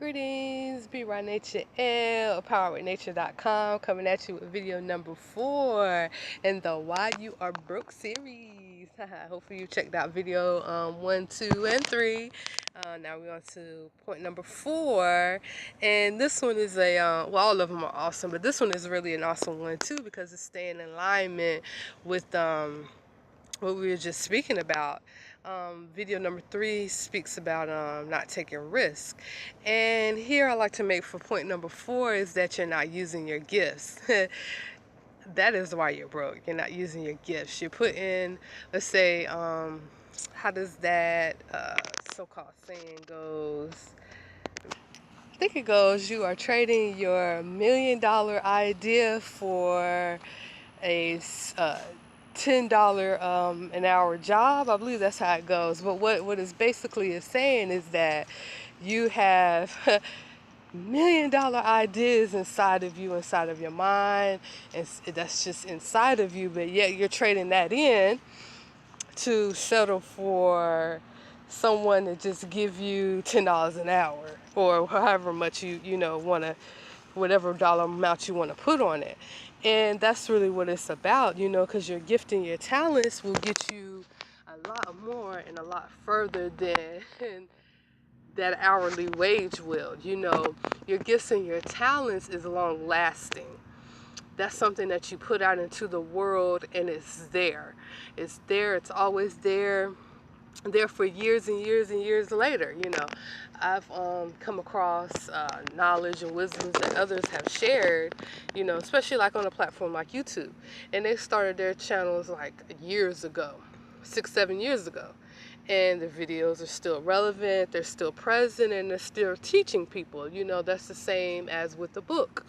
Greetings, Be Right Nature L, PowerWithNature.com, coming at you with video number 4 in the Why You Are Broke series. Hopefully you checked out video 1, 2, and 3. Now we're on to point number 4, and this one is well, all of them are awesome, but this one is really an awesome one too because it's staying in alignment with what we were just speaking about. Video number 3 speaks about not taking risk. And here I like to make for point number 4 is that you're not using your gifts. That is why you're broke. You're not using your gifts. You put in, let's say, how does that so-called saying goes? I think it goes, you are trading your $1,000,000 idea for a $10 an hour job. I believe that's how it goes. But what is basically is saying is that you have $1,000,000 ideas inside of you, inside of your mind, and that's just inside of you. But yet you're trading that in to settle for someone to just give you $10 an hour or however much you want to, whatever dollar amount you want to put on it. And that's really what it's about, because your gift and your talents will get you a lot more and a lot further than that hourly wage will. Your gifts and your talents is long lasting. That's something that you put out into the world, and it's there. It's there. It's always there for years and years and years later. I've come across knowledge and wisdoms that others have shared, especially like on a platform like YouTube. And they started their channels like years ago, 6-7 years ago. And the videos are still relevant, they're still present, and they're still teaching people. That's the same as with the book.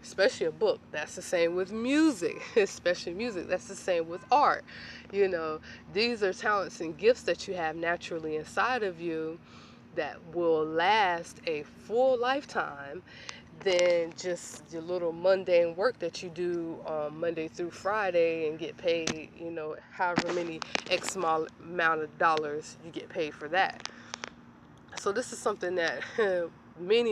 Especially a book. That's the same with music, especially music. That's the same with art. These are talents and gifts that you have naturally inside of you that will last a full lifetime than just your little mundane work that you do Monday through Friday and get paid, however many X amount of dollars you get paid for that. So this is something that many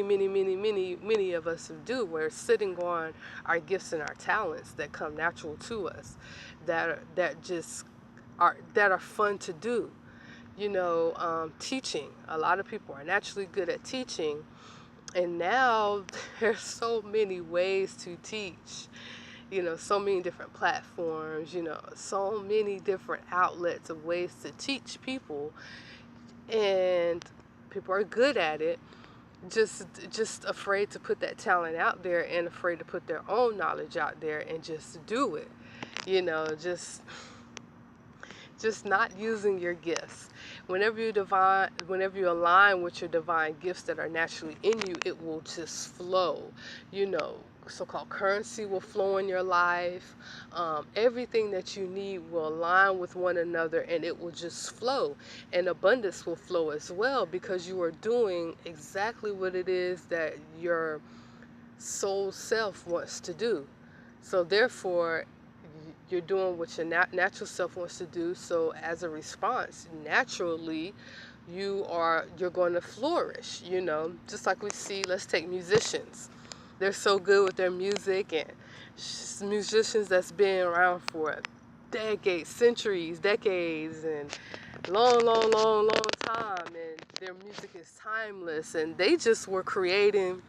of us do. We're sitting on our gifts and our talents that come natural to us, that are fun to do. Teaching. A lot of people are naturally good at teaching, and now there's so many ways to teach. So many different platforms. So many different outlets of ways to teach people, and people are good at it, just afraid to put that talent out there and afraid to put their own knowledge out there and just do it. Just not using your gifts. Whenever you align with your divine gifts that are naturally in you, it will just flow. So-called currency will flow in your life. Everything that you need will align with one another, and it will just flow. And abundance will flow as well, because you are doing exactly what it is that your soul self wants to do. So therefore, you're doing what your natural self wants to do. So as a response, naturally, you're going to flourish. Just like we see, let's take musicians. They're so good with their music, and musicians that's been around for decades, centuries, decades, and long time, and their music is timeless, and they just were creating,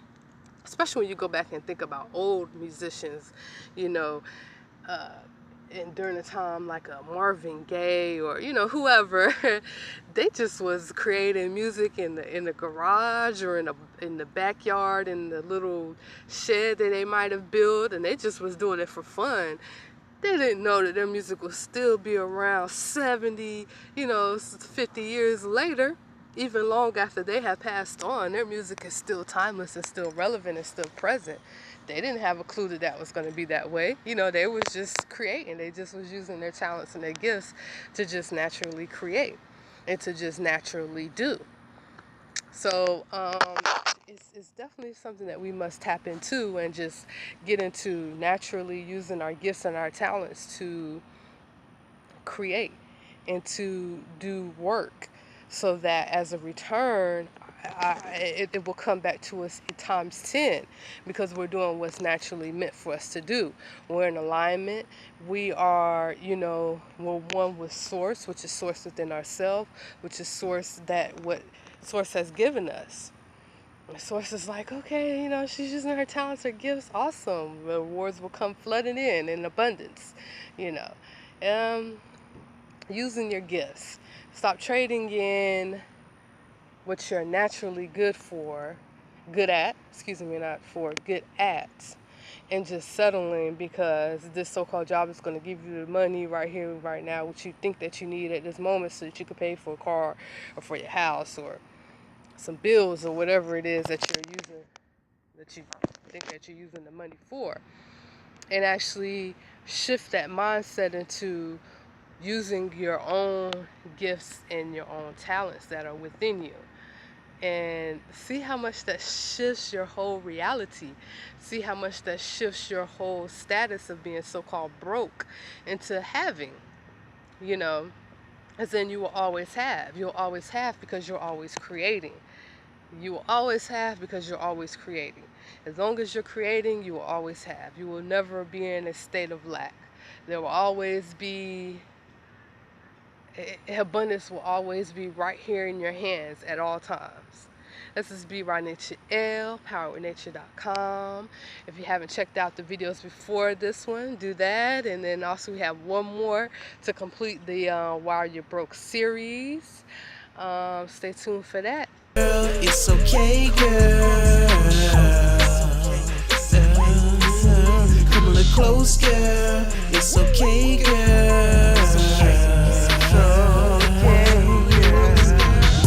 especially when you go back and think about old musicians, uh, and during a time like a Marvin Gaye or whoever, they just was creating music in the garage or in the backyard, in the little shed that they might have built, and they just was doing it for fun. They didn't know that their music would still be around 70, 50 years later. Even long after they have passed on, their music is still timeless and still relevant and still present. They didn't have a clue that was going to be that way. They was just creating. They just was using their talents and their gifts to just naturally create and to just naturally do. So it's definitely something that we must tap into and just get into, naturally using our gifts and our talents to create and to do work, so that as a return, it will come back to us times 10, because we're doing what's naturally meant for us to do. We're in alignment. We are, we're one with source, which is source within ourselves, which is source what source has given us. The source is like, okay, she's using her talents, her gifts, awesome. The rewards will come flooding in abundance, using your gifts. Stop trading in what you're naturally good at, and just settling because this so-called job is going to give you the money right here, right now, what you think that you need at this moment so that you can pay for a car or for your house or some bills or whatever it is that you think that you're using the money for. And actually shift that mindset into using your own gifts and your own talents that are within you. And see how much that shifts your whole reality. See how much that shifts your whole status of being so-called broke into having, as in you will always have. You'll always have because you're always creating. You will always have because you're always creating. As long as you're creating, you will always have. You will never be in a state of lack. There will always be, abundance will always be right here in your hands at all times. This is Be Raw Nature L, powerwithnature.com. If you haven't checked out the videos before this one, do that. And then also we have one more to complete the Why Are You Broke series. Stay tuned for that. Girl, it's okay, girl. Come a little close, girl. It's okay, girl.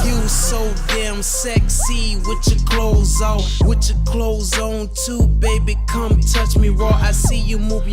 You so damn sexy with your clothes off, with your clothes on too, baby. Come touch me raw. I see you moving.